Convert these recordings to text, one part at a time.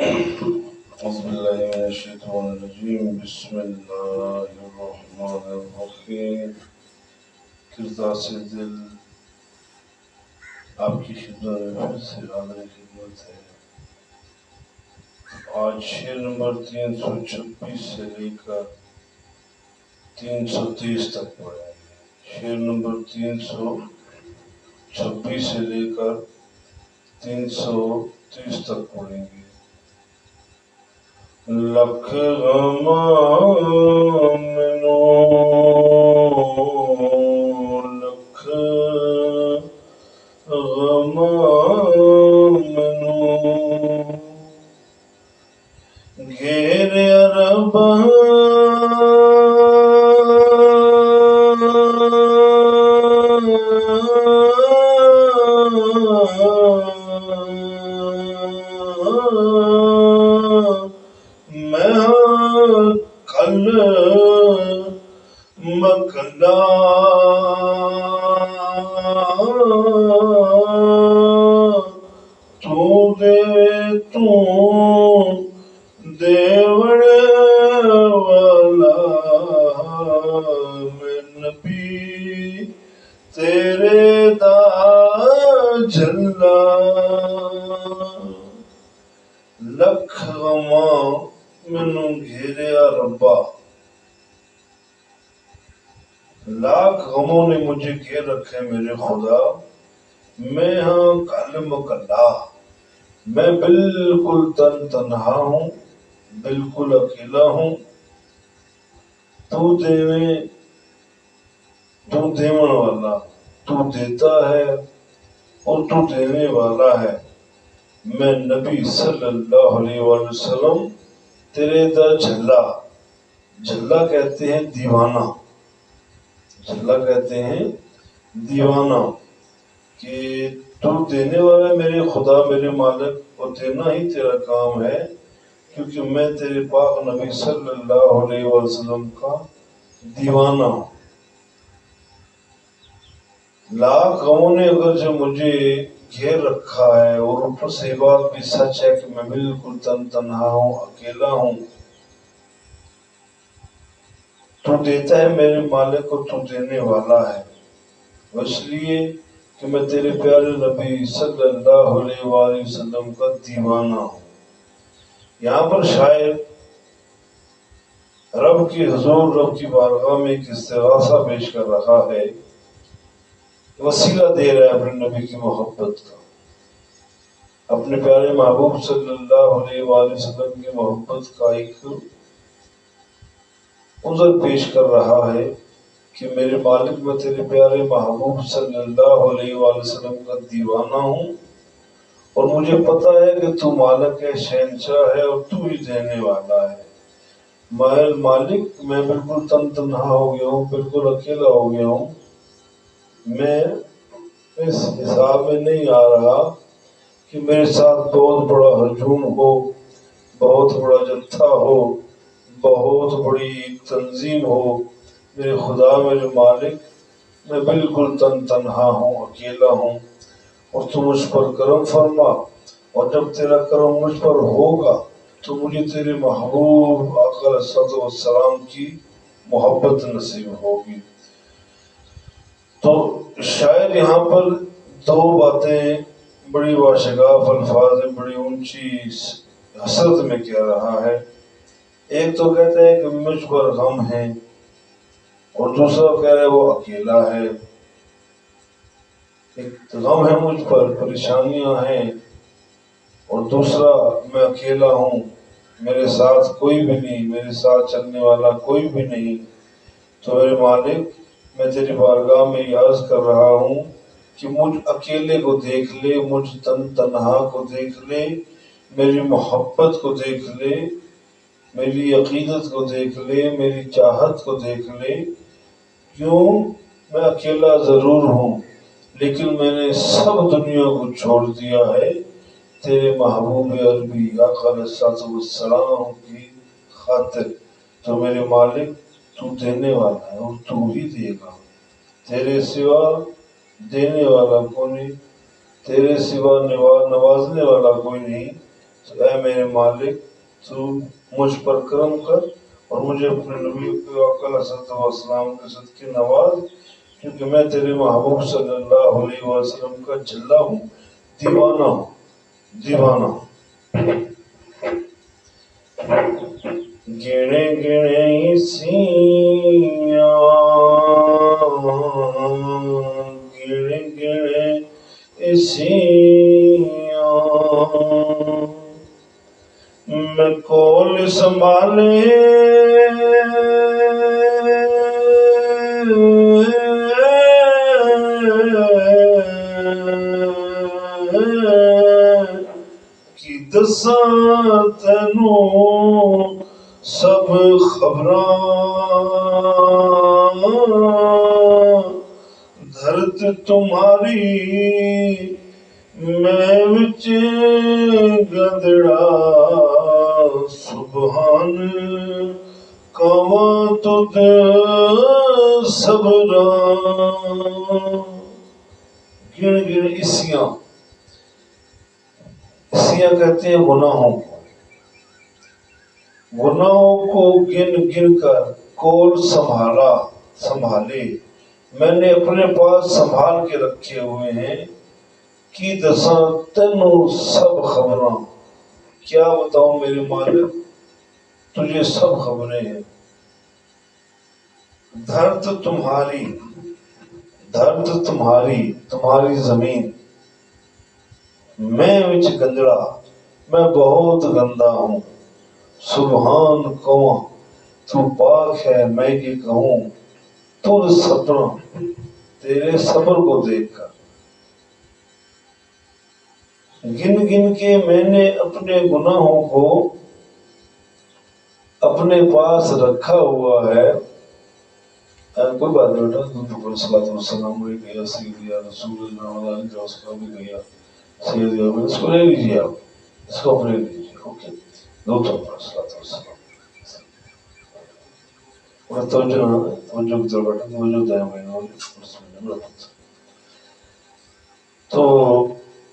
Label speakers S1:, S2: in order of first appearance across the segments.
S1: أعوذ بالله من الشيطان الرجيم بسم الله الرحمن الرحیم۔ کردار سے دل آپ کی خدمت میں پھر سے حاضر خدمت ہے۔ آج شعر نمبر 326 سے لے کر 330 تک پڑھیں گے۔ شعر نمبر 326 سے لے کر 330 تک پڑھیں گے۔ لکھ غمام نو لکھ غمام نو گھیر عرب کل مکلا تو دے تو دیوڑ والا میں نبی تیرے دا جلا لکھ غماں مینوں گھیریا ربا، لاکھ غموں نے مجھے گھیر رکھے میرے خدا، میں ہاں کل مکلا، میں بالکل تنہا ہوں، بالکل اکیلا ہوں۔ تو دیون والا، تو دیتا ہے اور تو دینے والا ہے۔ میں نبی صلی اللہ علیہ وآلہ وسلم تیرے دا جھلا، جھلا کہتے ہیں دیوانہ، جھلا کہتے ہیں دیوانہ، کہ تو دینے والا میرے خدا میرے مالک، اور دینا ہی تیرا کام ہے، کیونکہ میں تیرے پاک نبی صلی اللہ علیہ وسلم کا دیوانہ ہوں۔ لاکھ غموں نے اگر جو مجھے گھیر رکھا ہے، اور اوپر سے یہ بات بھی سچ ہے کہ میں بالکل تنہا ہوں، اکیلا ہوں، تو دیتا ہے میرے مالک کو، تو دینے والا ہے، اس لیے کہ میں تیرے پیارے نبی صلی اللہ علیہ وآلہ وسلم کا دیوانہ ہوں۔ یہاں پر شاعر رب کی حضور، رب کی بارگاہ میں ایک استغاثہ پیش کر رہا ہے، وسیلہ دے رہا ہے اپنے نبی کی محبت کا، اپنے پیارے محبوب صلی اللہ علیہ وآلہ وسلم کی محبت کا ایک عذر پیش کر رہا ہے کہ میرے مالک میں تیرے پیارے محبوب صلی اللہ علیہ وآلہ وسلم کا دیوانہ ہوں، اور مجھے پتا ہے کہ تو مالک ہے، شہنشاہ ہے، اور تو ہی دینے والا ہے۔ مالک میں بالکل تنہا ہو گیا ہوں، بالکل اکیلا ہو گیا ہوں، میں اس حساب میں نہیں آ رہا کہ میرے ساتھ بہت بڑا ہجوم ہو، بہت بڑا جتھا ہو، بہت بڑی تنظیم ہو۔ میرے خدا میرے مالک، میں بالکل تنہا ہوں، اکیلا ہوں، اور تو مجھ پر کرم فرما، اور جب تیرا کرم مجھ پر ہوگا تو مجھے تیرے محبوب آقا علیہ السلام کی محبت نصیب ہوگی۔ تو شاعر یہاں پر دو باتیں بڑی واشگاف الفاظ میں بڑی اونچی حسرت میں کہہ رہا ہے۔ ایک تو کہتا ہے کہ مجھ پر غم ہے، اور دوسرا کہہ رہا ہے وہ اکیلا ہے۔ ایک غم ہے مجھ پر، پریشانیاں ہیں، اور دوسرا میں اکیلا ہوں، میرے ساتھ کوئی بھی نہیں، میرے ساتھ چلنے والا کوئی بھی نہیں۔ تو میرے مالک، میں تیری بارگاہ میں یہ عرض کر رہا ہوں کہ مجھ اکیلے کو دیکھ لے، مجھ تنہا کو دیکھ لے، میری محبت کو دیکھ لے، میری عقیدت کو دیکھ لے، میری چاہت کو دیکھ لے۔ کیوں؟ میں اکیلا ضرور ہوں، لیکن میں نے سب دنیا کو چھوڑ دیا ہے تیرے محبوب عربی آقا علیہ السلام کی خاطر۔ تو میرے مالک، تو دینے والا ہے اور تو ہی دے گا، تیرے سوا دینے والا کوئی نہیں، تیرے سوا نوازنے والا کوئی نہیں، تو اے میرے مالک تو مجھ پر کرم کر اور مجھے اپنے نبی والسلام کے صدقے نواز، کیونکہ میں تیرے محبوب صلی اللہ علیہ وسلم کا جھلا ہوں، دیوانہ ہوں، دیوانہ۔ گنے گنے سیاں، گنے گنے سیاں، میں کول سنبھالے کی دساں تینوں سب خبراں، دھرت تمہاری میں وچ گندڑا، سبحان کواں تد صبراں۔ گن گن اسیاں، اسیاں کہتے ہیں گناہوں کو، گناہوں کو گن گن کر کول سنبھالا، سنبھالے میں نے اپنے پاس سنبھال کے رکھے ہوئے ہیں، کی دساں تینوں سب خبراں، کیا بتاؤں میرے مالک تجھے سب خبریں ہیں۔ دھرت تمہاری، دھرت تمہاری، تمہاری زمین، میں وچ گندڑا، میں بہت گندا ہوں، سبحان کواں تو پاک ہے میں یہ کہوں، تر صبراں تیرے صبر کو دیکھ کر۔ گن گن کے میں نے اپنے گناہوں کو اپنے پاس رکھا ہوا ہے۔ کوئی بات نہیں بیٹا، تم تو صلاۃ والسلام علیہ گیا، سیدیا رسول اللہ علیہ اس کا بھی گیا، سیدیا اس کو لے لیجیے، آپ اس کو اپنے لیجیے، اوکے دو تو صلاۃ والسلام۔ تو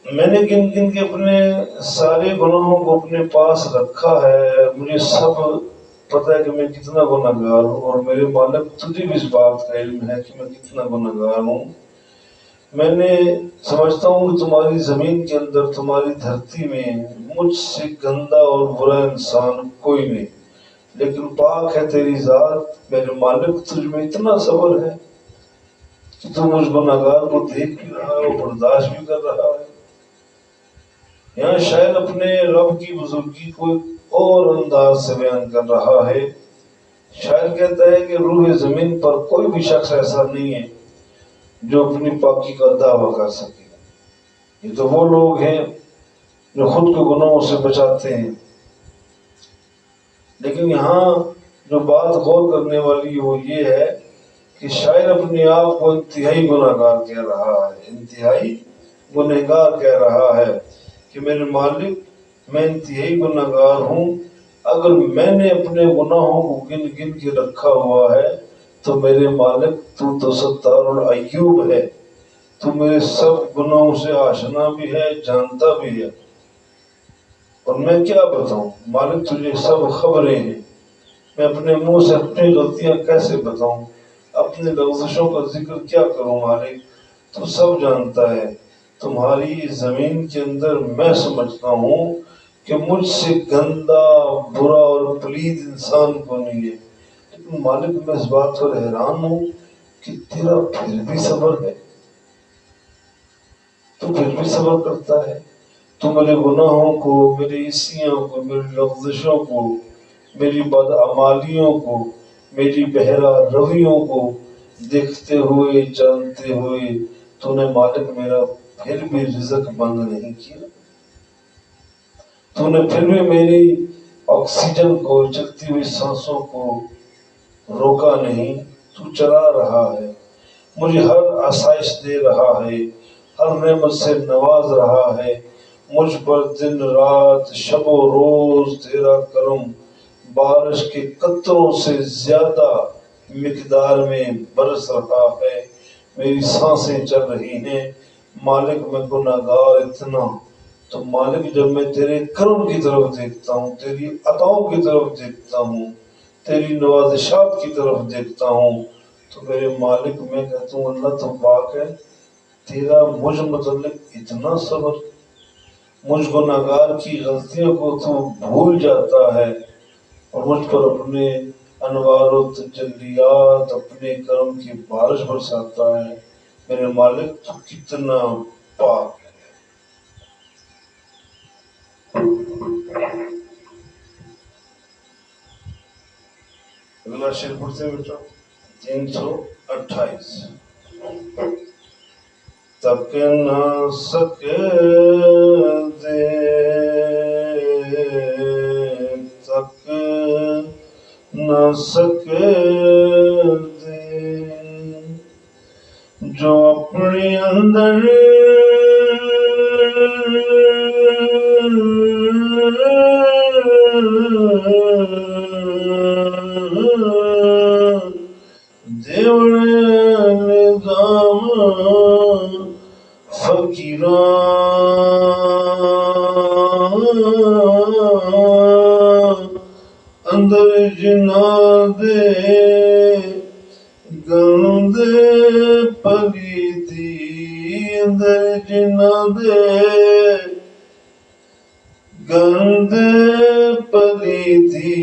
S1: میں نے گن گن کے اپنے سارے گناہوں کو اپنے پاس رکھا ہے، مجھے سب پتہ ہے کہ میں کتنا گنہگار ہوں، اور میرے مالک تجھے بھی اس بات کا علم ہے کہ میں کتنا گنہگار ہوں۔ میں نے سمجھتا ہوں کہ تمہاری زمین کے اندر، تمہاری دھرتی میں مجھ سے گندا اور برا انسان کوئی نہیں، لیکن پاک ہے تیری ذات میرے مالک، تجھ میں اتنا صبر ہے کہ تو مجھ گنہگار کو دیکھ بھی رہا ہے اور برداشت بھی کر رہا ہے۔ یہاں شاید اپنے رب کی بزرگی کو اور انداز سے بیان کر رہا ہے، شاید کہتا ہے کہ روح زمین پر کوئی بھی شخص ایسا نہیں ہے جو اپنی پاکی کا دعویٰ کر سکے۔ یہ تو وہ لوگ ہیں جو خود کو گناہوں سے بچاتے ہیں، لیکن یہاں جو بات غور کرنے والی وہ یہ ہے کہ شاعر اپنے آپ کو انتہائی گنہگار کہہ رہا ہے، انتہائی گنہگار کہہ رہا ہے کہ میرے مالک میں انتہائی گنہگار ہوں، اگر میں نے اپنے گناہوں کو گن گن کے رکھا ہوا ہے تو میرے مالک تو ستار العیوب ہے، تو میرے سب گناہوں سے آشنا بھی ہے، جانتا بھی ہے، اور میں کیا بتاؤں مالک تجھے سب خبریں ہیں، میں اپنے منہ سے اپنی غلطیاں کیسے بتاؤں، اپنے لغزشوں کا ذکر کیا کروں مالک، تو سب جانتا ہے۔ تمہاری زمین کے اندر میں سمجھتا ہوں کہ مجھ سے گندا، برا اور پلید انسان کو نہیں ہے، لیکن مالک میں اس بات پر حیران ہوں کہ تیرا پھر بھی صبر ہے، تو پھر بھی صبر کرتا ہے، تو میرے گناہوں کو، میری عصیوں کو، میری لغزشوں کو، میری بدعمالیوں کو، میری بہرا رویوں کو دیکھتے ہوئے، جانتے ہوئے تو نے مالک میرا پھر بھی رزق بند نہیں کیا، تو نے پھر بھی میری آکسیجن کو، چلتی ہوئی سانسوں کو روکا نہیں، تو چلا رہا ہے، مجھے ہر آسائش دے رہا ہے، ہر نعمت سے نواز رہا ہے، مجھ پر دن رات، شب و روز تیرا کرم بارش کے قطروں سے زیادہ مقدار میں برس رہا ہے، میری سانسیں چل رہی ہیں، مالک میں گنہگار اتنا تو مالک جب میں تیرے کرم کی طرف دیکھتا ہوں، تیری عطاؤں کی طرف دیکھتا ہوں، تیری نوازشات کی طرف دیکھتا ہوں، تو میرے مالک میں کہتا ہوں اللہ تو پاک ہے، تیرا مجھ متعلق اتنا صبر، مجھ گناہگار کی غلطیوں کو تو بھول جاتا ہے اور مجھ پر اپنے انوار و تجلیات، اپنے کرم کی بارش برساتا ہے۔ میرے مالک تو کتنا پاک ہے۔ اگلا شعر پڑھتے ہیں بیٹا، 328۔ تک نہ سکے دے، تک نہ سکے دے، جو اپنے اندر دیوڑے نظام فقیراں اندر جنا دے گند پلیتی، اندر جنا دے گند پلیتی،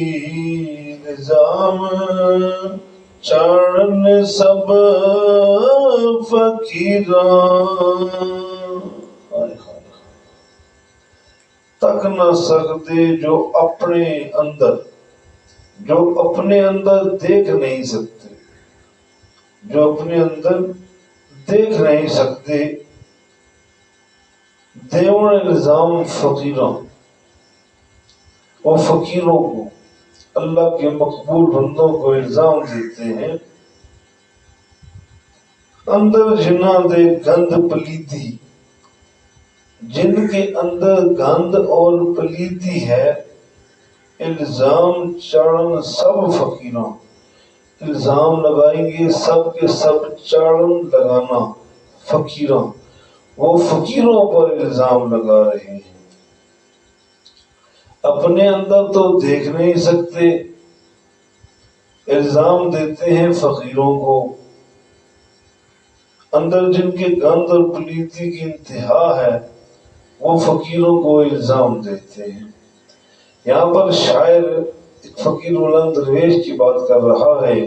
S1: نظام چاڑن سب فقیراں۔ تک نہ سکتے، جو اپنے اندر دیکھ نہیں سکتے، جو اپنے اندر دیکھ نہیں سکتے، دیوڑ الزام فقیروں، وہ فقیروں کو، اللہ کے مقبول بندوں کو الزام دیتے ہیں، اندر جنا دے گند پلیتی، جن کے اندر گند اور پلیتی ہے، الزام چاڑن سب فقیروں، الزام لگائیں گے سب کے سب، چاڑن لگانا فقیروں، وہ فقیروں پر الزام لگا رہے ہیں۔ اپنے اندر تو دیکھ نہیں سکتے، الزام دیتے ہیں فقیروں کو، اندر جن کے گند اور پلیتی کی انتہا ہے وہ فقیروں کو الزام دیتے ہیں۔ یہاں پر شاعر ایک فقیر مولانا درویش کی بات کر رہا ہے،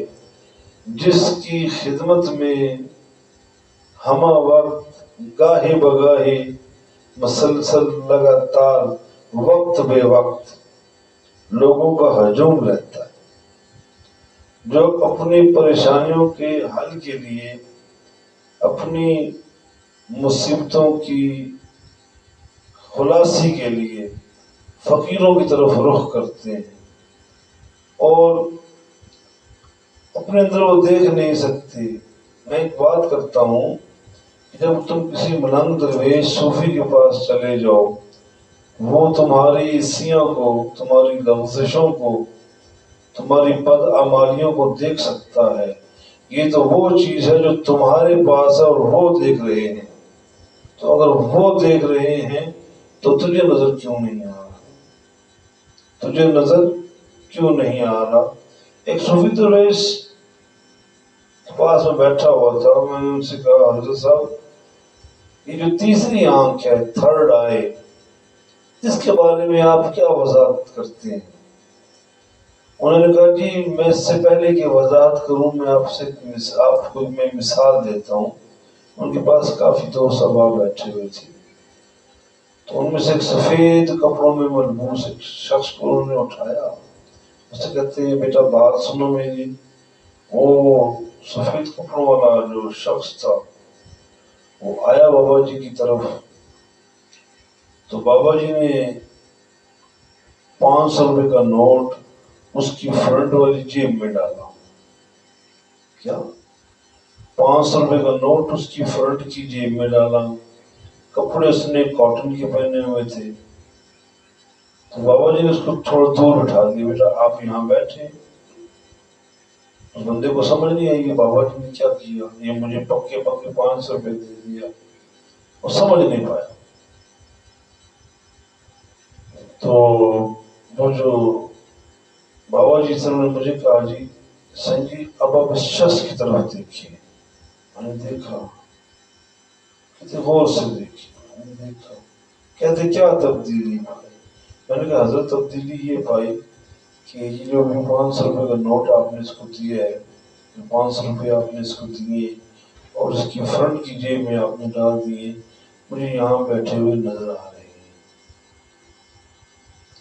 S1: جس کی خدمت میں ہمہ وقت گاہے بگاہے مسلسل لگاتار وقت بے وقت لوگوں کا ہجوم رہتا ہے، جو اپنی پریشانیوں کے حل کے لیے، اپنی مصیبتوں کی خلاصی کے لیے فقیروں کی طرف رخ کرتے ہیں، اور اپنے اندر وہ دیکھ نہیں سکتے۔ میں ایک بات کرتا ہوں کہ جب تم کسی ملنگ درویش صوفی کے پاس چلے جاؤ، وہ تمہاری عصیاں کو، تمہاری لغزشوں کو، تمہاری بدعمالیوں کو دیکھ سکتا ہے۔ یہ تو وہ چیز ہے جو تمہارے پاس ہے اور وہ دیکھ رہے ہیں، تو اگر وہ دیکھ رہے ہیں تو تجھے نظر کیوں نہیں آ رہا؟ تجھے نظر کیوں نہیں آ رہا؟ ایک صوفی درویش پاس میں بیٹھا ہوا تھا، میں نے ان سے کہا حضرت صاحب، یہ جو تیسری آنکھ ہے، تھرڈ آئی، اس کے بارے میں آپ کیا وضاحت کرتے ہیں؟ انہوں نے کہا جی میں اس سے پہلے کہ وضاحت کروں، میں آپ کو میں مثال دیتا ہوں۔ ان کے پاس کافی دوست احباب بیٹھے ہوئے تھے، تو ان میں سے ایک سفید کپڑوں میں ملبوس ایک شخص کو انہوں نے اٹھایا، اس سے کہتے ہیں بیٹا بات سنو میری۔ وہ سفید کپڑوں والا جو شخص تھا وہ آیا بابا جی کی طرف، تو بابا جی نے 500 روپے کا نوٹ اس کی فرنٹ والی جیب میں ڈالا۔ کیا 500 روپے کا نوٹ اس کی فرنٹ کی جیب میں ڈالا؟ کپڑے اس نے کاٹن کے پہنے ہوئے تھے، تو بابا جی نے اس کو تھوڑا دور بٹھا دیا، بیٹا آپ یہاں بیٹھے۔ اس بندے کو سمجھ نہیں آئی کہ بابا جی نے کیا کیا، یہ مجھے پکے 500 روپے دے دیا، وہ سمجھ نہیں پایا۔ تو وہ جو بابا جی سے نے مجھے کہا جی سنجی اب آپ اس شخص کی طرف دیکھیے. میں نے دیکھا, کتنے غور سے دیکھی, میں نے دیکھا. کہتے کیا تبدیلی پائی؟ میں نے کہا حضرت تبدیلی یہ پائی کہ یہ جو ابھی 500 روپے کا نوٹ آپ نے اس کو دیا ہے, 500 روپے آپ نے اس کو دیے اور اس کی فرنٹ کی جیب میں آپ نے ڈال دیے, مجھے یہاں بیٹھے ہوئے نظر آ رہے ہیں.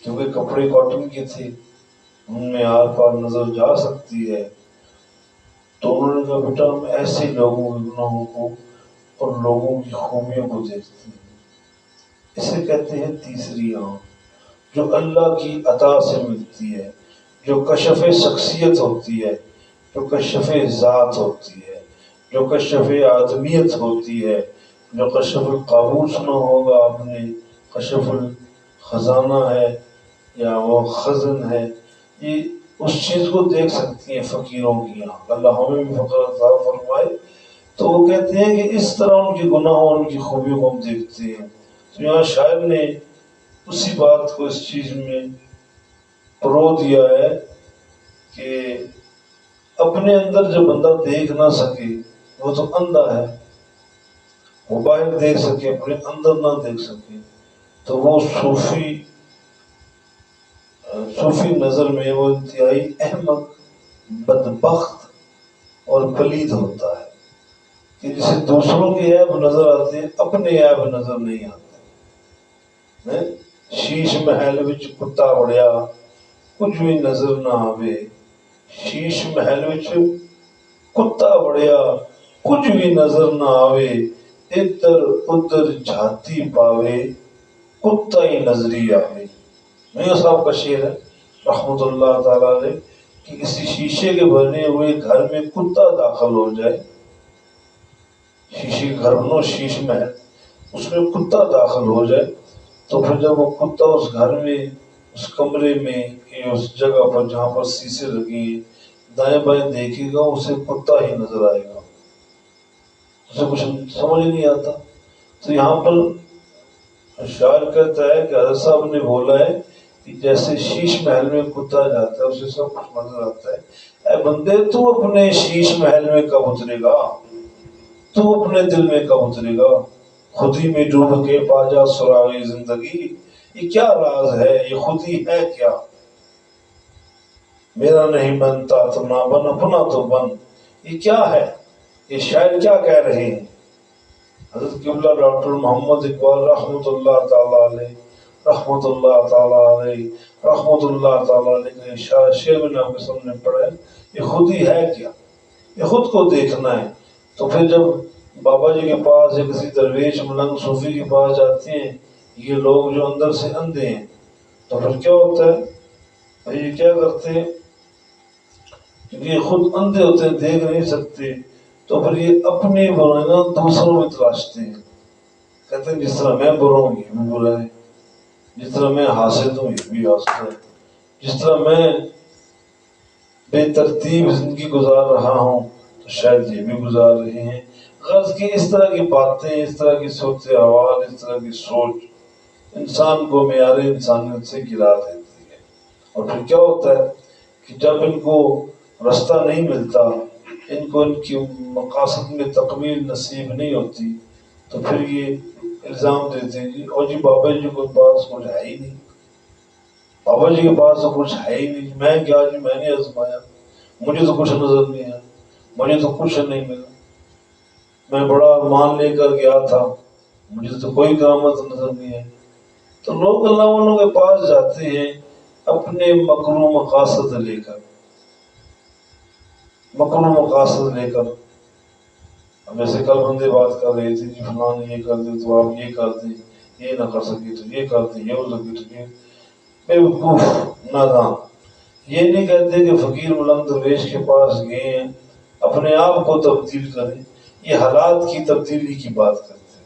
S1: کیونکہ کپڑے کاٹن کے تھے, ان میں آر پار نظر جا سکتی ہے. تو انہوں نے کہا بیٹا ہم ایسے لوگوں کے گناہوں کو اور لوگوں کی خوبیوں کو دیکھتے ہیں. اسے کہتے ہیں تیسری آنکھ, جو اللہ کی عطا سے ملتی ہے, جو کشف شخصیت ہوتی ہے, جو کشف ذات ہوتی ہے, جو کشف آدمیت ہوتی ہے, جو کشف القابوس سنا ہوگا آپ نے, کشف الخزانہ ہے یا وہ خزن ہے, یہ اس چیز کو دیکھ سکتی ہیں فقیروں کی آنکھ. اللہ ہمیں بھی فقر عطا فرمائے. تو وہ کہتے ہیں کہ اس طرح ان کے گناہ اور ان کی خوبیوں کو ہم دیکھتے ہیں. تو یہاں شاعر نے اسی بات کو اس چیز میں پرو دیا ہے کہ اپنے اندر جو بندہ دیکھ نہ سکے وہ تو اندھا ہے. وہ باہر دیکھ سکے اپنے اندر نہ دیکھ سکے تو وہ صوفی نظر میں وہ انتہائی احمق, بدبخت اور پلید ہوتا ہے کہ جسے دوسروں کے عیب نظر آتے ہیں, اپنے عیب نظر نہیں آتے. شیش محل وچ کتا وڑیا کچھ بھی نظر نہ آوے, شیش محل وچ کتا وڑیا کچھ بھی نظر نہ آوے, ادھر ادھر جھاتی پاوے کتا ہی نظری آوے. میاں صاحب کا شعر ہے رحمۃ اللہ تعالیٰ علیہ کہ کسی شیشے کے بنے ہوئے گھر میں کتا داخل ہو جائے, شیشے گھر بنو شیش محل, اس میں کتا داخل ہو جائے تو پھر جب وہ کتا اس گھر میں, اس کمرے میں, اس جگہ پر جہاں پر شیشے لگے ہیں دائیں بائیں دیکھے گا, اسے کتا ہی نظر آئے گا, اسے کچھ سمجھ نہیں آتا. تو یہاں پر شاعر کہتا ہے کہ حضرت صاحب نے بولا ہے کہ جیسے شیش محل میں کتا جاتا ہے اسے سب کچھ نظر آتا ہے. اے بندے تو اپنے شیش محل میں کب اترے گا, تو اپنے دل میں کب اترے گا, خود ہی میں ڈوب کے پا جا سراغ زندگی. یہ کیا راز ہے, یہ خود ہی ہے کیا, میرا نہیں بنتا تو نہ بن, اپنا تو بن. یہ کیا ہے, یہ شاعر کیا کہہ رہے ہیں؟ حضرت قبلہ ڈاکٹر محمد اقبال رحمۃ اللہ تعالیٰ علیہ, رحمۃ اللہ تعالیٰ علیہ, رحمۃ اللہ تعالیٰ علیہ کا شعر میں نے آپ کے سامنے پڑھا ہے. یہ خود ہی ہے کیا, یہ خود کو دیکھنا ہے. تو پھر جب بابا جی کے پاس یا کسی درویش ملنگ صوفی کے پاس جاتے ہیں یہ لوگ جو اندر سے اندھے ہیں, تو پھر کیا ہوتا ہے, یہ کیا کرتے ہیں کیونکہ یہ خود اندھے ہوتے ہیں, دیکھ نہیں سکتے, تو پھر یہ اپنی برائیاں دوسروں میں تلاشتے ہیں. کہتے ہیں جس طرح میں برا ہوں یہ بھی برا ہے, جس طرح میں حاسد ہوں یہ بھی حاسد ہے, جس طرح میں بے ترتیب زندگی گزار رہا ہوں تو شاید یہ بھی گزار رہے ہیں. غرض کی اس طرح کی باتیں, اس طرح کی صورت حوال, اس طرح کی سوچ انسان کو معیار انسانیت سے گرا دیتی ہے. اور پھر کیا ہوتا ہے کہ جب ان کو رستہ نہیں ملتا, ان کو ان کی مقاصد میں تکمیل نصیب نہیں ہوتی, تو پھر یہ الزام دیتے ہیں اور جی بابا جی کے پاس کچھ ہے ہی نہیں, بابا جی کے پاس تو کچھ ہے ہی نہیں, میں کیا جی میں نے آزمایا, مجھے تو کچھ نظر نہیں آیا, مجھے تو کچھ نہیں ملا, میں بڑا مان لے کر گیا تھا, مجھے تو کوئی کرامت نظر نہیں ہے. تو لوگ اللہ والوں کے پاس جاتے ہیں اپنے مکرو مقاصد لے کر, مکرو مقاصد لے کر. اب جیسے کل بندے بات کر رہے تھے جی فلاں یہ کر دے تو آپ یہ کر دیں, یہ نہ کر سکے تو یہ کر دیں, یہ ہو سکے تو یہ. بیوقوف نادان, یہ نہیں کہتے کہ فقیر ملنگ درویش کے پاس گئے ہیں اپنے آپ کو تبدیل کریں, یہ حالات کی تبدیلی کی بات کرتے ہیں.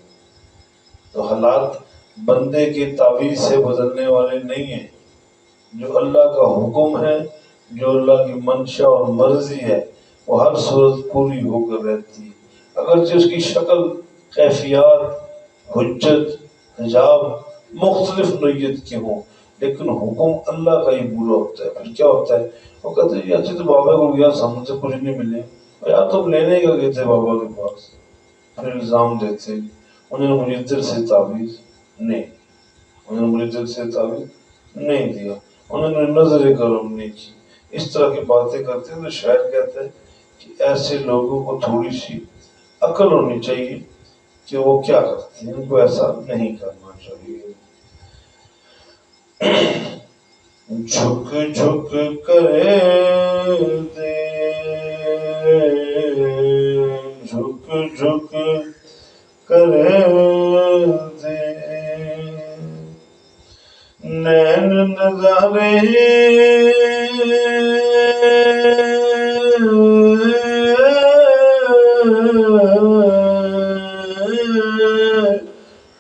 S1: تو حالات بندے کے تعویذ سے بدلنے والے نہیں ہیں, جو اللہ کا حکم ہے, جو اللہ کی منشا اور مرضی ہے وہ ہر صورت پوری ہو کر رہتی ہے, اگرچہ اس کی شکل, کیفیات, حجت, حجاب مختلف نوعیت کے ہوں, لیکن حکم اللہ کا ہی پورا ہوتا ہے۔ پھر کیا ہوتا ہے، وہ کہتے ہیں اچھا تو بابا کو گیا سامنے سے کچھ نہیں ملے، یار تم لینے کا گئے تھے بابا کے پاس، پھر الزام دیتے انہوں نے مجھے دل سے تعویذ نہیں، انہوں نے مجھے دل سے تعویذ نہیں دیا، انہوں نے نظر کرم نہیں کی، اس طرح کی باتیں کرتے ہیں۔ تو شاعر کہتا ہے کہ ایسے لوگوں کو تھوڑی سی عقل ہونی چاہیے کہ وہ کیا کرتے ہیں، ان کو ایسا نہیں کرنا چاہیے۔ جھک جھک کرے دے، جھک جھک کرے دے، نین نظارے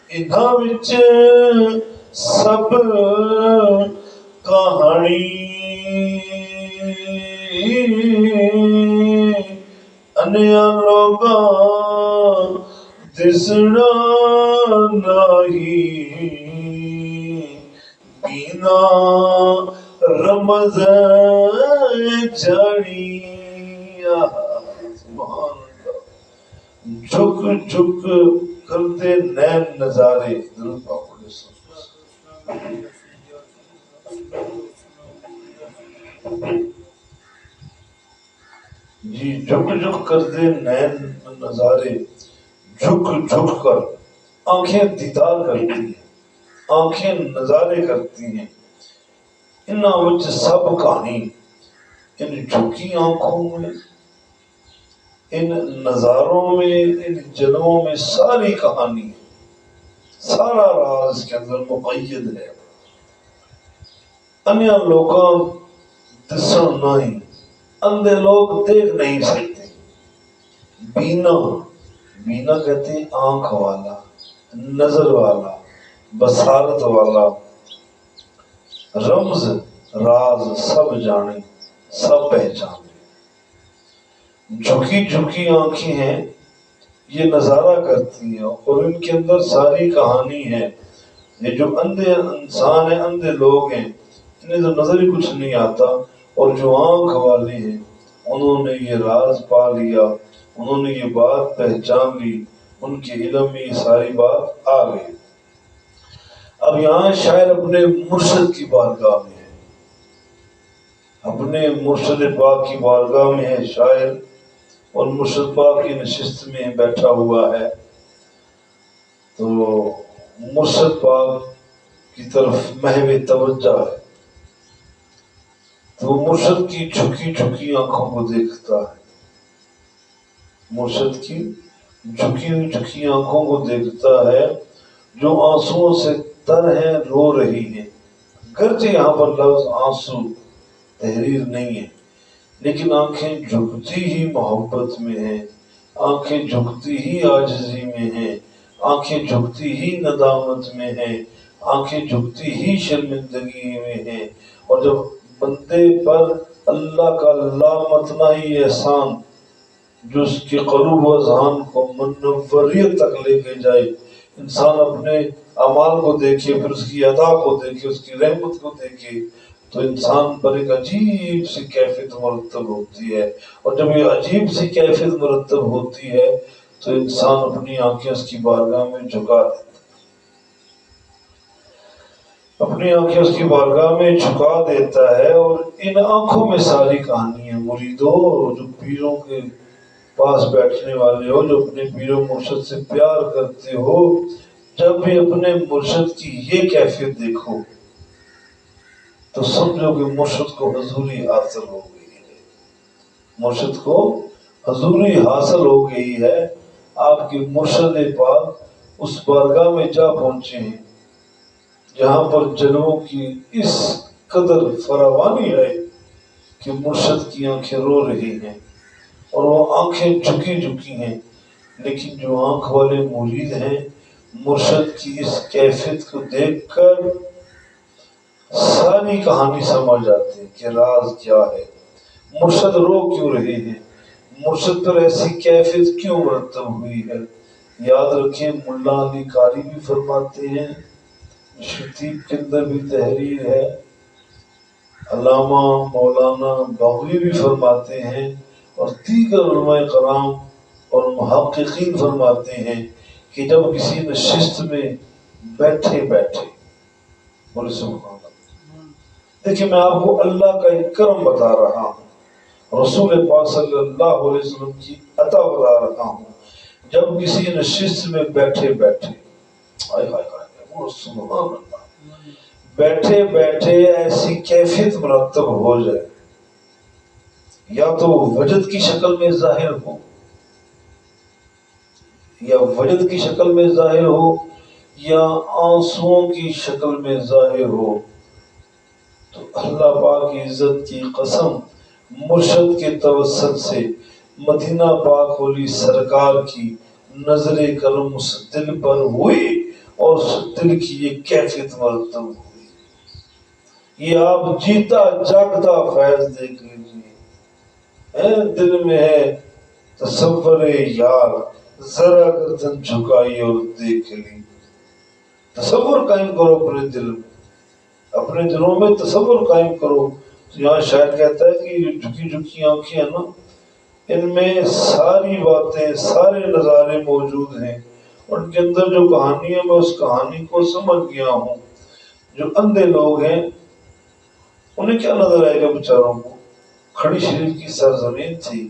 S1: انہاں وچ سب کہانی انیا لوگاں دسنا نہیں، بینا رمز جڑی، سبحان اللہ۔ جھک جھک کرتے نین نظارے، درود پاک پڑھے جی، جھک جھک کرتے نین نظارے، جھک جھک کر آنکھیں دیدار کرتی ہیں، آنکھیں نظارے کرتی ہیں، ان وچ سب کہانی، ان جھکی آنکھوں میں، ان نظاروں میں، ان جلووں میں ساری کہانی ہے، سارا راز کے اندر مقید ہے۔ انیا لوگاں دسن نہیں، اندھے لوگ دیکھ نہیں سکتے۔ بینا، بینا کہتے ہیں آنکھ والا، نظر والا، بصارت والا، رمز راز سب جانے، سب پہچانے۔ جھکی جھکی آنکھیں ہیں، یہ نظارہ کرتی ہیں اور ان کے اندر ساری کہانی ہے۔ یہ جو اندھے انسان ہیں، اندھے لوگ ہیں، انہیں تو نظر ہی کچھ نہیں آتا، اور جو آنکھ والے ہیں انہوں نے یہ راز پا لیا، انہوں نے یہ بات پہچان لی، ان کے علم میں یہ ساری بات آ گئی۔ اب یہاں شاعر اپنے مرشد کی بارگاہ میں ہے، اپنے مرشد پاک کی بارگاہ میں ہے شاعر، اور مرشد پاک کی نشست میں بیٹھا ہوا ہے، تو مرشد پاک کی طرف محو توجہ ہے، تو مرشد کی جھکی جھکی آنکھوں کو دیکھتا ہے، مرشد کی جھکی جھکی آنکھوں کو دیکھتا ہے، جو آنسوؤں سے تر ہیں، رو رہی ہیں۔ گرچہ یہاں پر لفظ آنسو تحریر نہیں ہے، لیکن آنکھیں جھکتی ہی محبت میں ہیں، آنکھیں جھکتی ہی عاجزی میں ہیں، آنکھیں جھکتی ہی ندامت میں ہیں، آنکھیں جھکتی ہی شرمندگی میں ہیں۔ اور جب بندے پر اللہ کا لامتناہی احسان جو اس کے قلوب و اذہان کو منوریت تک لے کے جائے، انسان اپنے اعمال کو دیکھے، پھر اس کی ادا کو دیکھے، اس کی رحمت کو دیکھے، تو انسان پر ایک عجیب سی کیفیت مرتب ہوتی ہے، اور جب یہ عجیب سی کیفیت مرتب ہوتی ہے تو انسان اپنی آنکھیں اس کی بارگاہ میں جھکا دیتا ہے، اپنی آنکھیں اس کی بارگاہ میں جھکا دیتا ہے، اور ان آنکھوں میں ساری کہانی ہے۔ مریدو، جو پیروں کے پاس بیٹھنے والے ہو، جو اپنے پیر و مرشد سے پیار کرتے ہو، جب بھی اپنے مرشد کی یہ کیفیت دیکھو تو سمجھو کہ مرشد کو حضوری حاصل ہو گئی ہے، مرشد کو حضوری حاصل ہو گئی ہے۔ آپ کے مرشد پاک اس بارگاہ میں جا پہنچے ہیں جہاں پر جلووں کی اس قدر فراوانی ہے کہ مرشد کی آنکھیں رو رہی ہیں، اور وہ آنکھیں جھکی جھکی ہیں، لیکن جو آنکھ والے مرید ہیں مرشد کی اس کیفیت کو دیکھ کر ساری کہانی سمجھ جاتے ہیں کہ راز کیا ہے، مرشد رو کیوں رہے ہیں، مرشد پر ایسی کیفیت کیوں مرتب ہوئی ہے۔ یاد رکھیں، ملا علی قاری بھی فرماتے ہیں، شتیب کے اندر بھی تحریر ہے۔ علامہ مولانا بغوی بھی فرماتے ہیں اور دیگر علماء کرام اور محققین فرماتے ہیں کہ جب کسی نشست میں بیٹھے بیٹھے، بولے سبحان اللہ، دیکھیں میں آپ کو اللہ کا ایک کرم بتا رہا ہوں، رسول پاک صلی اللہ علیہ وسلم کی عطا بتا رہا ہوں، جب کسی نشست میں بیٹھے بیٹھے، ہائے ہائے ہائے، وہ سبحان اللہ، بیٹھے بیٹھے ایسی کیفیت مرتب ہو جائے، یا تو وجد کی شکل میں ظاہر ہو، یا وجد کی شکل میں ظاہر ہو، یا آنسوؤں کی شکل میں ظاہر ہو، تو اللہ پاک کی عزت کی قسم، مرشد کے توسط سے مدینہ پاک والی سرکار کی نظر کرم اس دل پر ہوئی اور اس دل کی یہ کیفیت مرتب ہوئی۔ یہ آپ جیتا جاگتا فیض دیکھ لیجیے، دل میں ہے تصور یار، ذرا گردن جھکائی اور دیکھ لی۔ تصور قائم کرو اپنے دل میں، اپنے دلوں میں تصور قائم کرو۔ تو یہاں شاعر کہتا ہے کہ یہ جھکی جھکی آنکھیں ہیں نا، ان میں ساری باتیں، سارے نظارے موجود ہیں، ان کے اندر جو کہانی ہے میں اس کہانی کو سمجھ گیا ہوں۔ جو اندھے لوگ ہیں انہیں کیا نظر آئے گا بیچاروں کو؟ کھڑی شریف کی سرزمین تھی،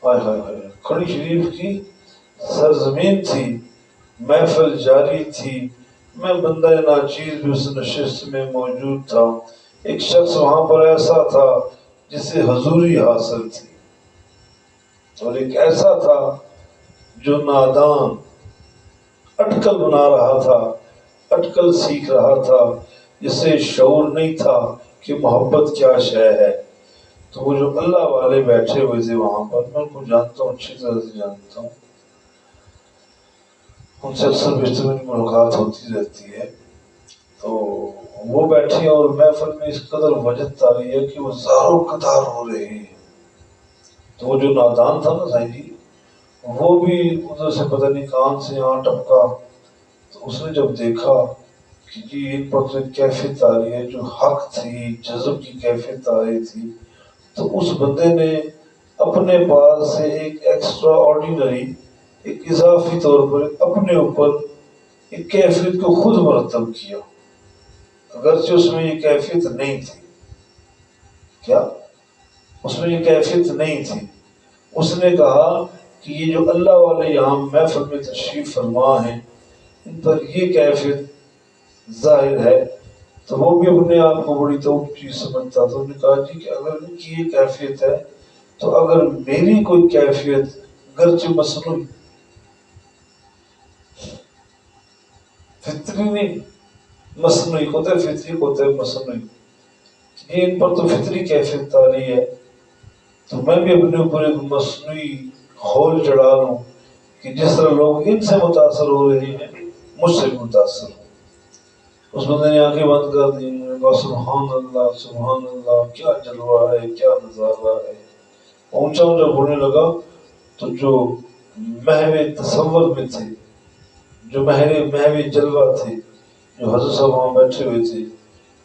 S1: ہائے ہائے ہائے، کھڑی شریف کی سرزمین تھی، محفل جاری تھی، میں بندہ ناچیز بھی اس نشست میں موجود تھا، ایک شخص وہاں پر ایسا تھا جسے حضوری حاصل تھی، اور ایک ایسا تھا جو نادان اٹکل بنا رہا تھا، اٹکل سیکھ رہا تھا، جسے شعور نہیں تھا کہ محبت کیا شے ہے۔ تو وہ جو اللہ والے بیٹھے ہوئے تھے وہاں پر، میں ان کو جانتا ہوں، اچھی طرح سے جانتا ہوں، ان سے اکثر بیشتر میری ملاقات ہوتی رہتی ہے، تو وہ بیٹھے اور محفل میں اس قدر وجد آ رہی ہے کہ وہ زاروں قطار ہو رہے ہیں۔ تو وہ جو نادان تھا نا سائیں جی، وہ بھی ادھر سے پتہ نہیں کہاں سے یہاں ٹپکا، تو اس نے جب دیکھا کہ جی ایک پر تو کیفیت آ رہی ہے جو حق تھی، جذب کی کیفیت آ رہی تھی، تو اس بندے نے اپنے پاس سے ایک ایکسٹرا آرڈینری، ایک اضافی طور پر اپنے اوپر ایک کیفیت کو خود مرتب کیا، اگرچہ اس میں یہ کیفیت نہیں تھی۔ کیا اس میں یہ کیفیت نہیں تھی؟ اس نے کہا کہ یہ جو اللہ والے یہاں محفل میں تشریف فرما ہیں، ان پر یہ کیفیت ظاہر ہے، تو وہ بھی اپنے آپ کو بڑی توپ چیز سمجھتا تھا۔ انہوں نے کہا جی کہ اگر ان کی یہ کیفیت ہے تو اگر میری کوئی کیفیت گرچہ مصنوعی، فطری نہیں، مصنوعی ہوتا ہے، فطری ہوتا ہے مصنوعی، یہ ان پر تو فطری کیفیت آ رہی ہے، تو میں بھی اپنے اوپر ایک مصنوعی خول چڑھا لوں کہ جس طرح لوگ ان سے متاثر ہو رہے ہیں مجھ سے بھی متاثر ہوں۔ اس بندے نے آنکھیں بند کر دی، کہا سبحان اللہ سبحان اللہ، کیا جلوہ ہے، کیا نظارہ ہے۔ اونچا اونچا بولنے لگا، تو جو محو تصور میں تھے، جو محو جلوہ تھے، جو حضرت صاحب وہاں بیٹھے ہوئے تھے،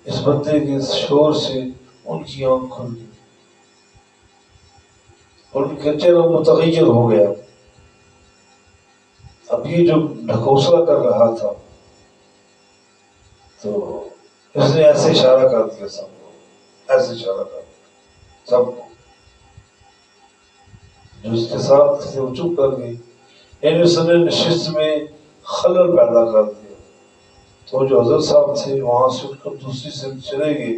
S1: اس بندے کے شور سے ان کی آنکھ کھل گئی اور ان کا چہرہ متغیر ہو گیا۔ اب یہ جو ڈھکوسلا کر رہا تھا، تو اس نے ایسے اشارہ کر دیا سب کو، ایسے اشارہ کر دیا سب کو، جو اس کے ساتھ تھے وہ چپ کر گئی، یعنی اس نے نشست میں خلل پیدا کر دیا۔ تو جو حضرت صاحب تھے وہاں سے اٹھ کر دوسری سے چلے گئے،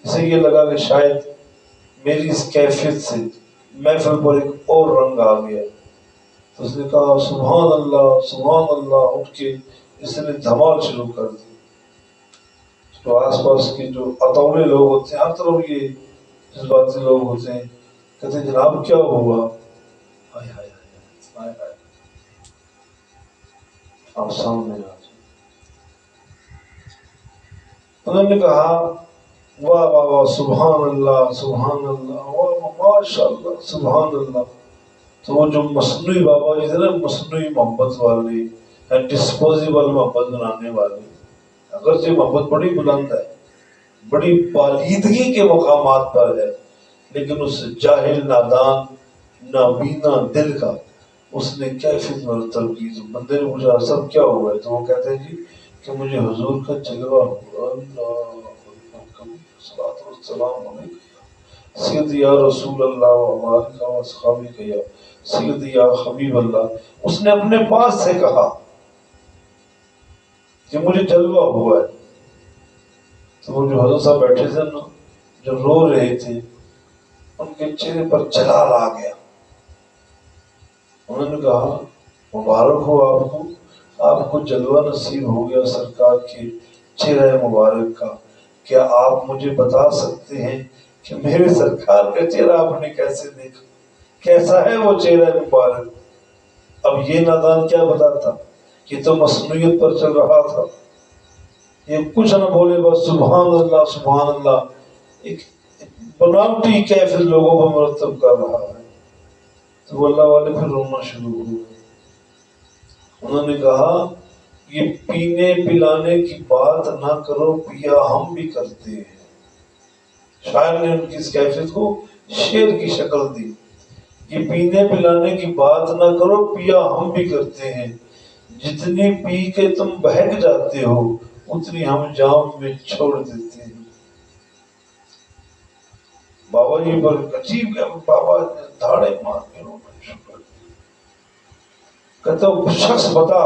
S1: اسے یہ لگا کہ شاید میری اس کیفیت سے محفل پر ایک اور رنگ آ گیا، تو اس نے کہا سبحان اللہ، اٹھ کے اس نے دھمال شروع کر دی۔ تو آس پاس کے جو اتولے لوگ ہوتے ہیں، ہر طرف یہ جذباتی لوگ ہوتے ہیں، کہتے ہیں جناب کیا ہوا؟ ہائے ہائے ہائے ہائے، آپ سامنے آ جائیں۔ انہوں نے کہا واہ واہ واہ، سبحان اللہ، واہ ماشاء اللہ، سبحان اللہ۔ تو وہ جو مصنوعی بابا جی تھے نا، مصنوعی محبت والے، ڈسپوزیبل محبت بنانے والے، اگرچہ محبت بڑی بلند ہے، بڑی بالیدگی کے مقامات پر ہے، لیکن اس جاہل نادان نابینا دل کا اس نے کیفیت مرتب کی۔ تو بندے نے پوچھا سب کیا ہوا ہے؟ تو وہ کہتے ہیں جی کہ مجھے حضور کا جلوہ ہوا۔ صلاۃ والسلام علیہ سید یا رسول اللہ و اصحابہ یا سید یا حبیب اللہ۔ اس نے اپنے پاس سے کہا کہ مجھے جلوہ ہوا ہے۔ تو وہ جو حضرت صاحب بیٹھے تھے نا، جو رو رہے تھے، ان کے چہرے پر جلال آ گیا۔ انہوں نے کہا مبارک ہو آپ کو جلوہ نصیب ہو گیا سرکار کے چہرہ مبارک کا۔ کیا آپ مجھے بتا سکتے ہیں کہ میرے سرکار کا چہرہ آپ نے کیسے دیکھا؟ کیسا ہے وہ چہرہ مبارک؟ اب یہ نادان کیا بتاتا، یہ تو مصنوعیت پر چل رہا تھا، یہ کچھ نہ بولے بس سبحان اللہ سبحان اللہ، ایک بناوٹی کیفیت لوگوں کو مرتب کر رہا ہے۔ تو وہ اللہ والے پھر رونا شروع ہوئے۔ انہوں نے کہا یہ پینے پلانے کی بات نہ کرو، پیا ہم بھی کرتے ہیں۔ شاعر نے ان کی اس کیفیت کو شعر کی شکل دی۔ یہ پینے پلانے کی بات نہ کرو، پیا ہم بھی کرتے ہیں، جتنی پی کے تم بہک جاتے ہو اتنی ہم جام میں چھوڑ دیتے ہیں۔ بابا جی پر عجیب ہے، بابا دھاڑے مار کے رونا شروع۔ کہتا ہوں شخص بتا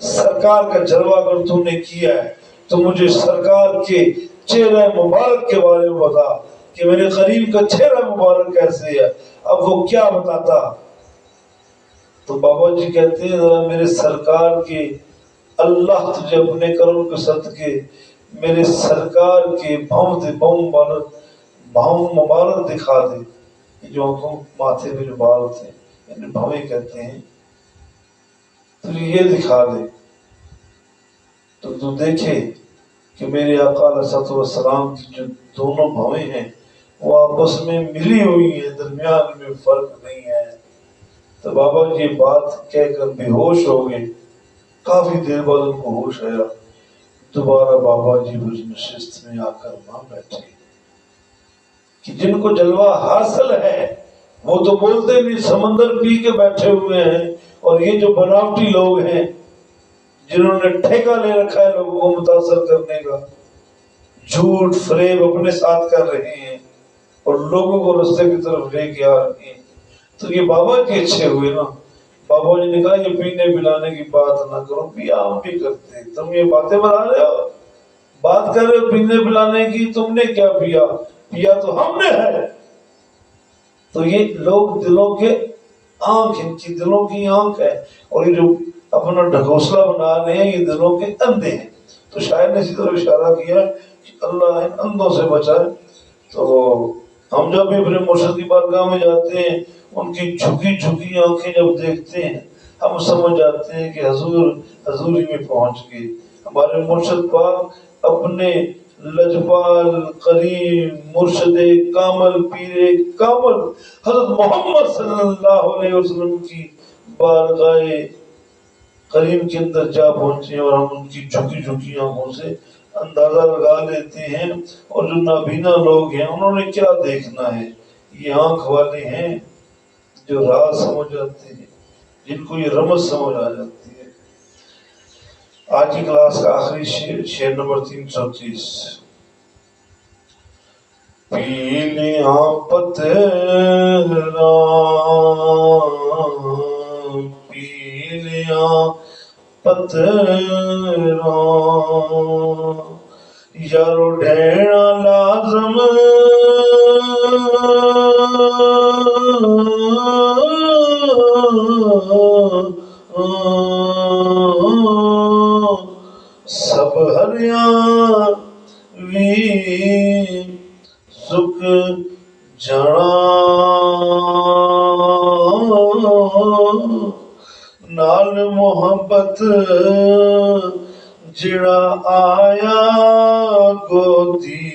S1: سرکار کا جلوہ اگر تو نے کیا ہے تو مجھے سرکار کے چہرہ مبارک کے بارے میں بتا کہ میرے قریب کا چہرہ مبارک کیسے ہے۔ اب وہ کیا بتاتا؟ تو بابا جی کہتے ہیں ذرا میرے سرکار کے، اللہ تجھے اپنے کرم کے صدقے میرے سرکار کے بھاؤں مبارک دکھا دے۔ یہ جو آنکھوں ماتھے پہ جو بال تھے انہیں بھویں کہتے ہیں، تو یہ دکھا دے تو دیکھے کہ میرے آقا علیہ السلام کی جو دونوں بھویں ہیں وہ آپس میں ملی ہوئی ہیں، درمیان میں فرق نہیں ہے۔ تو بابا جی بات کہہ کر بے ہوش ہو گئے۔ کافی دیر بعد ان کو ہوش آیا، دوبارہ بابا جی اس نشست میں آ کر وہاں بیٹھے کہ جن کو جلوہ حاصل ہے وہ تو بولتے نہیں، سمندر پی کے بیٹھے ہوئے ہیں، اور یہ جو بناوٹی لوگ ہیں جنہوں نے ٹھیکہ لے رکھا ہے لوگوں کو متاثر کرنے کا، جھوٹ فریب اپنے ساتھ کر رہے ہیں اور لوگوں کو رستے کی طرف لے کے آ رہے ہیں۔ تو یہ بابا کے اچھے ہوئے نا۔ بابا جی نے کہا یہ پینے پلانے کی بات نہ کرو، پیا ہم بھی کرتے ہیں، تم یہ باتیں بنا رہے ہو، بات کر رہے ہو پینے پلانے کی، تم نے کیا پیا؟ پیا تو ہم نے ہے۔ تو یہ لوگ دلوں کے آنکھ، ان کی دلوں کی آنکھ ہے، اور یہ جو اپنا ڈھکوسلا بنا رہے ہیں یہ دلوں کے اندھے ہیں۔ تو شاعر نے اسی طرح اشارہ کیا کہ اللہ ان اندھوں سے بچائے۔ تو ہم جب بھی اپنے مرشد کی بارگاہ میں جاتے ہیں ان کی جھکی جھکی آنکھیں جب دیکھتے ہیں ہم سمجھ جاتے ہیں کہ حضوری میں پہنچ گئے۔ ہمارے مرشد پاک اپنے لجپال کریم مرشد کامل پیر کامل حضرت محمد صلی اللہ علیہ وسلم کی بارگاہ کریم کے اندر جا پہنچے، اور ہم ان کی جھکی جھکی آنکھوں سے اندازہ لگا لیتے ہیں۔ اور جو نابینا لوگ ہیں انہوں نے کیا دیکھنا ہے؟ یہ آنکھ والے ہیں جو راز سمجھ جاتے ہیں، جن کو یہ رمز سمجھ آ جاتی ہے۔ آج کی کلاس کا آخری شعر نمبر 330۔ پیلیاں پتھراں پیلیاں پتھراں یارو ڈھیڑا لازم سب ہریاں وی سکھ جانا نال محبت جڑا آیا گودی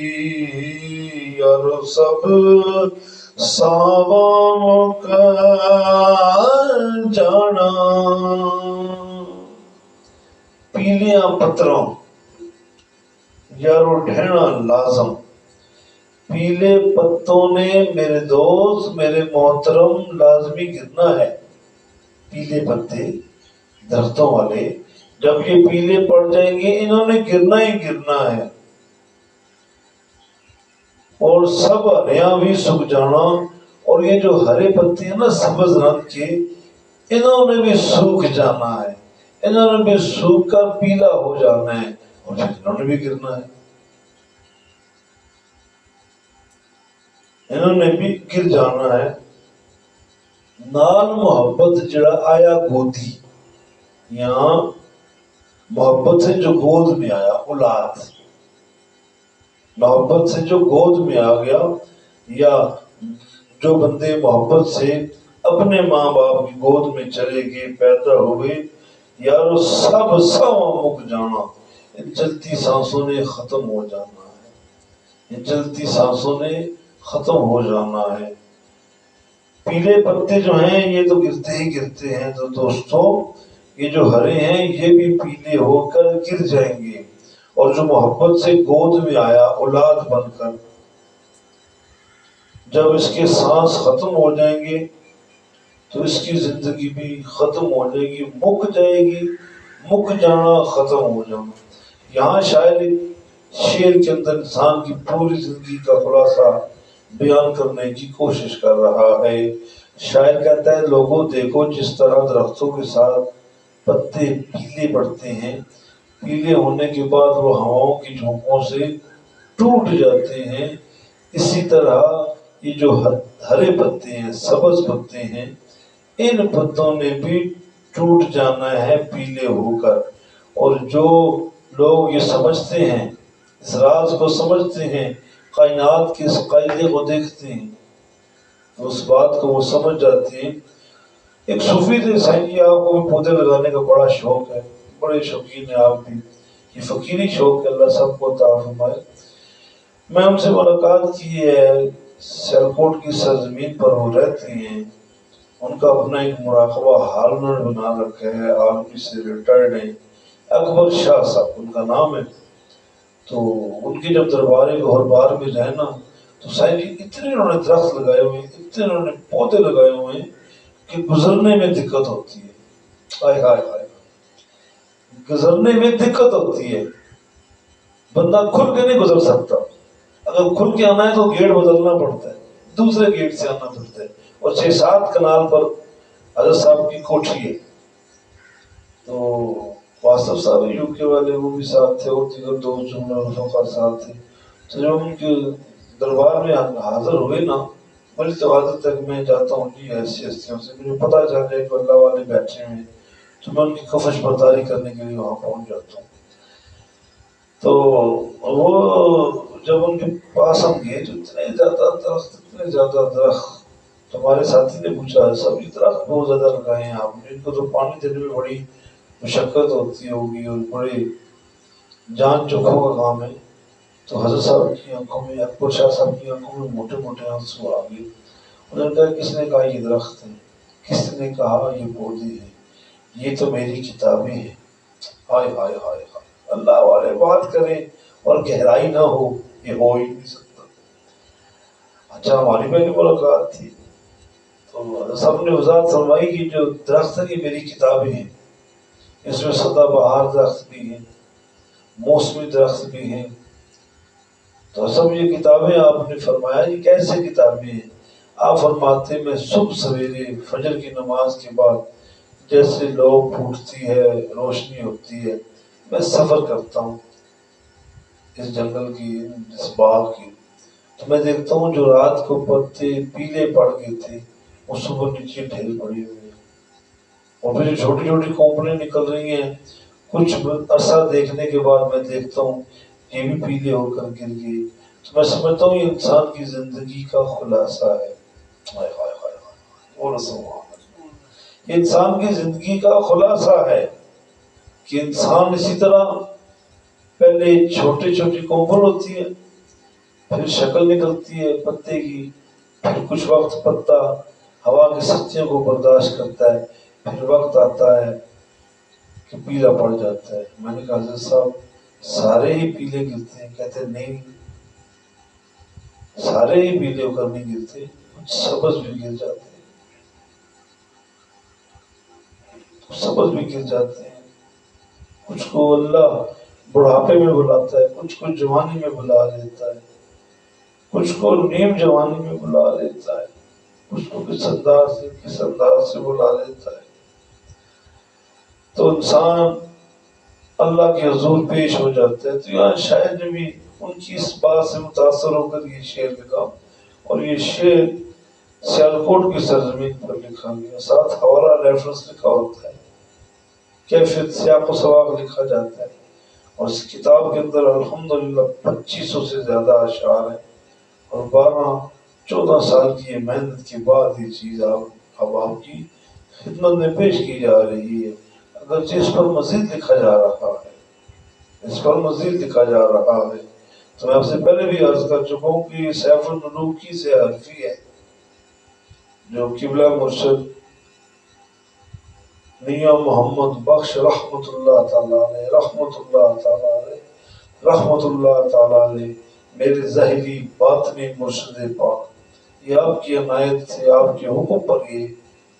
S1: اور سب ساواں کا جانا۔ پیلیاں پتھروں یارو ڈھینا لازم، پیلے پتوں نے میرے دوست میرے محترم لازمی گرنا ہے۔ پیلے پتے درختوں والے جب یہ پیلے پڑ جائیں گے انہوں نے گرنا ہی گرنا ہے، اور سب ہریاں بھی سوکھ جانا، اور یہ جو ہرے پتے ہیں نا سبز رنگ کے، انہوں نے بھی سوکھ جانا ہے، انہوں نے بھی سوکھ کر پیلا ہو جانا ہے، اور پھر انہوں نے بھی گرنا ہے، انہوں نے بھی گر جانا ہے۔ نال محبت جڑا آیا گودی، یہاں محبت سے جو گود میں آیا، اولاد، محبت سے جو گود میں آ گیا، یا جو بندے محبت سے اپنے ماں باپ کی گود میں چلے گئے، پیدا ہوئے، یارو سب مک جانا، ان چلتی سانسوں نے ختم ہو جانا ہے، ان چلتی سانسوں نے ختم ہو جانا ہے۔ پیلے پتے جو ہیں یہ تو گرتے ہی گرتے ہیں، تو دوستوں یہ جو ہرے ہیں یہ بھی پیلے ہو کر گر جائیں گے، اور جو محبت سے گود میں آیا اولاد بن کر، جب اس کے سانس ختم ہو جائیں گے تو اس کی زندگی بھی ختم ہو جائے گی، مک جائے گی، مک جانا، ختم ہو جانا۔ یہاں شاعر شعر کے اندر انسان کی پوری زندگی کا خلاصہ بیان کرنے کی کوشش کر رہا ہے۔ شاعر کہتا ہے لوگوں دیکھو جس طرح درختوں کے ساتھ پتے پیلے پڑتے ہیں، پیلے ہونے کے بعد وہ ہواؤں کی جھونکوں سے ٹوٹ جاتے ہیں، اسی طرح یہ جو ہرے پتے ہیں، سبز پتے ہیں، ان پتوں نے بھی ٹوٹ جانا ہے پیلے ہو کر۔ اور جو لوگ یہ سمجھتے ہیں، اس راز کو سمجھتے ہیں، کائنات کے اس قاعدے کو دیکھتے ہیں تو اس بات کو وہ سمجھ جاتے ہیں۔ ایک صوفی تھے سائیں جی، آپ کو بھی پودے لگانے کا بڑا شوق ہے، بڑے شوقین ہیں آپ بھی، یہ فقیری شوق ہے، اللہ سب کو عطا فرمائے۔ میں ان سے ملاقات کی ہے، سیالکوٹ کی سرزمین پر وہ رہتے ہیں، ان کا اپنا ایک مراقبہ حال انہوں نے بنا رکھا ہے، آرمی سے ریٹائرڈ ہیں، اکبر شاہ صاحب ان کا نام ہے۔ تو ان کی جب دربار گوہر بار میں رہنا تو سائیں جی اتنے انہوں نے درخت لگائے ہوئے ہیں، اتنے انہوں نے پودے لگائے ہوئے ہیں کہ گزرنے میں دقت ہوتی ہے، ہائے ہائے ہائے، گزرنے میں دقت ہوتی ہے، بندہ کھل کے نہیں گزر سکتا، اگر کھل کے آنا ہے تو گیٹ بدلنا پڑتا ہے، دوسرے گیٹ سے آنا پڑتا ہے، اور 6-7 کنال پر حضرت صاحب کی کوٹھی ہے۔ تو واصف صاحب یو کے والے وہ بھی ساتھ تھے، اور دیگر دوست جملہ رفقا ساتھ تھے۔ تو جب ان کے دربار میں حاضر ہوئے نا، بڑی توازن تک میں جاتا ہوں جی ایسی ہستیوں سے، مجھے پتہ چل جائے کہ اللہ والے بیٹھے ہوئے ہیں تو میں ان کی کفش برداری کرنے کے لیے وہاں پہنچ جاتا ہوں۔ تو وہ جب ان کے پاس ہم گئے تو اتنے زیادہ درخت، تمہارے ساتھی نے پوچھا سب یہ درخت بہت زیادہ لگائے ہیں آپ نے، ان کو تو پانی دینے میں بڑی مشقت ہوتی ہوگی اور بڑے جان چوکھوں کا کام ہے۔ تو حضرت صاحب کی آنکھوں میں، اکبر شاہ صاحب کی آنکھوں میں موٹے موٹے آنسو آ گئے۔ انہوں نے کہا کس نے کہا یہ درخت ہے، کس نے کہا یہ پودے ہیں، یہ تو میری کتابیں ہیں۔ ہائے ہائے ہائے ہائے، اللہ والے بات کریں اور گہرائی نہ ہو، یہ ہو ہی نہیں سکتا۔ اچھا ہماری پہلی ملاقات تھی تو سب نے وضاحت فرمائی کہ جو درخت ہے یہ میری کتابیں ہیں، اس میں سدا بہار درخت بھی ہیں، موسمی درخت بھی ہیں۔ تو سب یہ کتابیں آپ نے فرمایا یہ کیسے کتابیں ہیں؟ آپ فرماتے میں صبح سویرے فجر کی نماز کے بعد جیسے لو پھوٹتی ہے، روشنی ہوتی ہے، میں سفر کرتا ہوں اس جنگل کی، اس باغ کی، تو میں دیکھتا ہوں جو رات کو پتے پیلے پڑ گئے تھے وہ صبح نیچے ڈھیل پڑی ہوئی ہیں، اور پھر جو چھوٹی چھوٹی کونپلیں نکل رہی ہیں، کچھ عرصہ دیکھنے کے بعد میں دیکھتا ہوں یہ بھی پیلے ہو کر گر گئی۔ تو میں سمجھتا ہوں یہ انسان کی زندگی کا خلاصہ ہے۔ ہائے ہائے ہائے ہائے، اور یہ انسان کی زندگی کا خلاصہ ہے کہ انسان اسی طرح پہلے چھوٹی چھوٹی کونپل ہوتی ہے، پھر شکل نکلتی ہے پتے کی، پھر کچھ وقت پتا ہوا کی سختیوں کو برداشت کرتا ہے، پھر وقت آتا ہے کہ پیلا پڑ جاتا ہے۔ میں نے کہا حضرت صاحب سارے ہی پیلے گرتے ہیں؟ کہتے ہیں نہیں، سارے ہی پیلے ہو کر نہیں گرتے، کچھ سبز بھی گر جاتے ہیں، سبز بھی گر جاتے ہیں، کچھ کو اللہ بڑھاپے میں بلاتا ہے، کچھ کو جوانی میں بلا لیتا ہے، کچھ کو نیم جوانی میں بلا لیتا ہے، کچھ کو کس انداز سے بلا لیتا ہے۔ تو انسان اللہ کے حضور پیش ہو جاتا ہے۔ تو یہاں شاعر نے بھی ان کی اس بات سے متاثر ہو کر یہ شعر لکھا، اور یہ شعر سیالکوٹ کی سرزمین پر لکھا گیا، ساتھ حوالہ ریفرنس لکھا ہوتا ہے، کیفیت سیاق و سواق لکھا جاتا ہے، اور اس کتاب کے اندر الحمدللہ 2500 سے زیادہ اشعار ہیں، اور 14 سال کی یہ محنت کے بعد یہ چیز اب آپ کی خدمت میں پیش کی جا رہی ہے۔ اگرچہ اس پر مزید لکھا جا رہا ہے، اس پر مزید لکھا جا رہا ہے، تو میں آپ سے پہلے بھی عرض کر چکا ہوں کہ یہ سیف الملوکی سے حرفی ہے، جو قبلہ مرشد میاں محمد بخش رحمت اللہ تعالیٰ علیہ، رحمت اللہ تعالیٰ علیہ، رحمت اللہ تعالیٰ علیہ، میرے ظاہری باطنی مرشد پاک، یہ آپ کی عنایت سے، آپ کے حکم پر یہ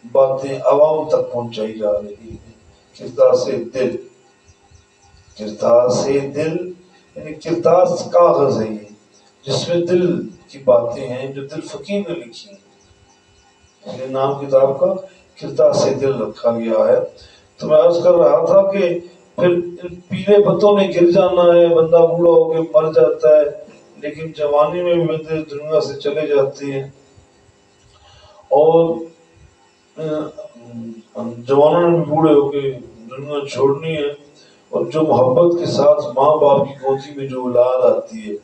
S1: باتیں عوام تک پہنچائی جا رہی ہیں۔ کرتاس دل، کرتاس دل یعنی کرتاس کاغذ ہے یہ، جس میں دل کی باتیں ہیں جو دل فقیر نے لکھی ہیں، یہ نام کتاب کا کرتاس دل رکھا گیا ہے۔ تو میں عرض کر رہا تھا کہ پھر پیلے پتوں نے گر جانا ہے، بندہ بوڑھا ہو کے مر جاتا ہے، لیکن جوانی میں بھی بندے دنیا سے چلے جاتے ہیں، اور جوانوں نے بھی بوڑھے ہو کے دنیا چھوڑنی ہے، اور جو محبت کے ساتھ ماں باپ کی گودی میں جو اولاد آتی ہے،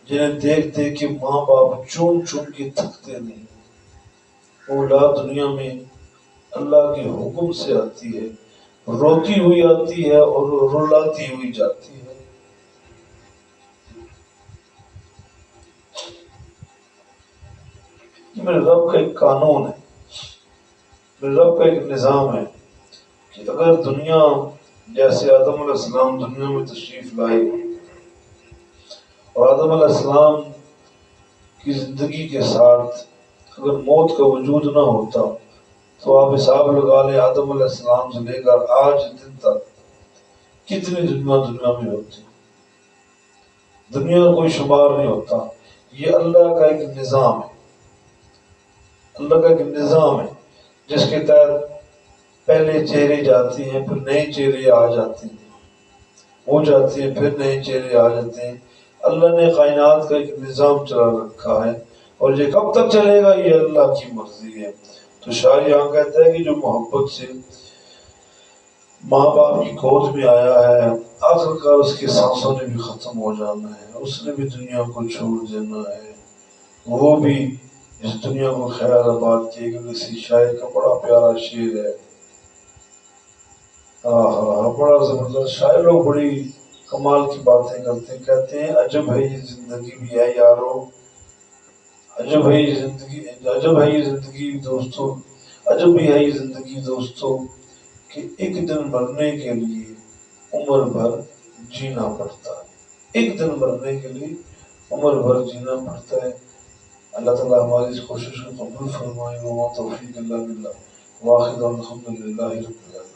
S1: جنہیں دیکھ دیکھ کے ماں باپ چون چون کے تھکتے نہیں، وہ اولاد دنیا میں اللہ کے حکم سے آتی ہے، روتی ہوئی آتی ہے اور رلاتی ہوئی جاتی ہے۔ میرے رب کا ایک قانون ہے، میرے رب کا ایک نظام ہے کہ اگر دنیا جیسے آدم علیہ السلام دنیا میں تشریف لائے، اور آدم علیہ السلام کی زندگی کے ساتھ اگر موت کا وجود نہ ہوتا، تو آپ حساب لگا لیں آدم علیہ السلام سے لے کر آج دن تک کتنی دنیا میں ہوتی، دنیا کا کوئی شمار نہیں ہوتا۔ یہ اللہ کا ایک نظام ہے، اللہ کا ایک نظام ہے جس کے تحت پہلے چہرے جاتے ہیں، پھر نئے چہرے آ جاتے ہیں، ہو جاتے ہیں، پھر نئے چہرے آ جاتے ہیں۔ اللہ نے کائنات کا ایک نظام چلا رکھا ہے، اور یہ کب تک چلے گا یہ اللہ کی مرضی ہے۔ تو شاعر یہاں کہتا ہے کہ جو محبت سے ماں باپ کی گود میں آیا ہے، آخر کار اس کی سانسوں نے بھی ختم ہو جانا ہے، اس نے بھی دنیا کو چھوڑ دینا ہے، وہ بھی اس دنیا کو خیر آباد کیے گا۔ کسی شاعر کا بڑا پیارا شعر ہے، بڑا زبردست، شاعر لوگ بڑی کمال کی باتیں کرتے ہیں، کہتے ہیں عجب ہے یہ زندگی بھی ہے یارو، عجب ہے یہ زندگی، عجب ہے یہ زندگی دوستو، عجب بھی ہے یہ زندگی دوستو، کہ ایک دن مرنے کے لیے عمر بھر جینا پڑتا ہے، ایک دن مرنے کے لیے عمر بھر جینا پڑتا ہے۔ اللہ تعالیٰ ہماری اس کوشش کو قبول فرمائے، وما توفیق الا باللہ، واخر الحمدللہ رب العالمین۔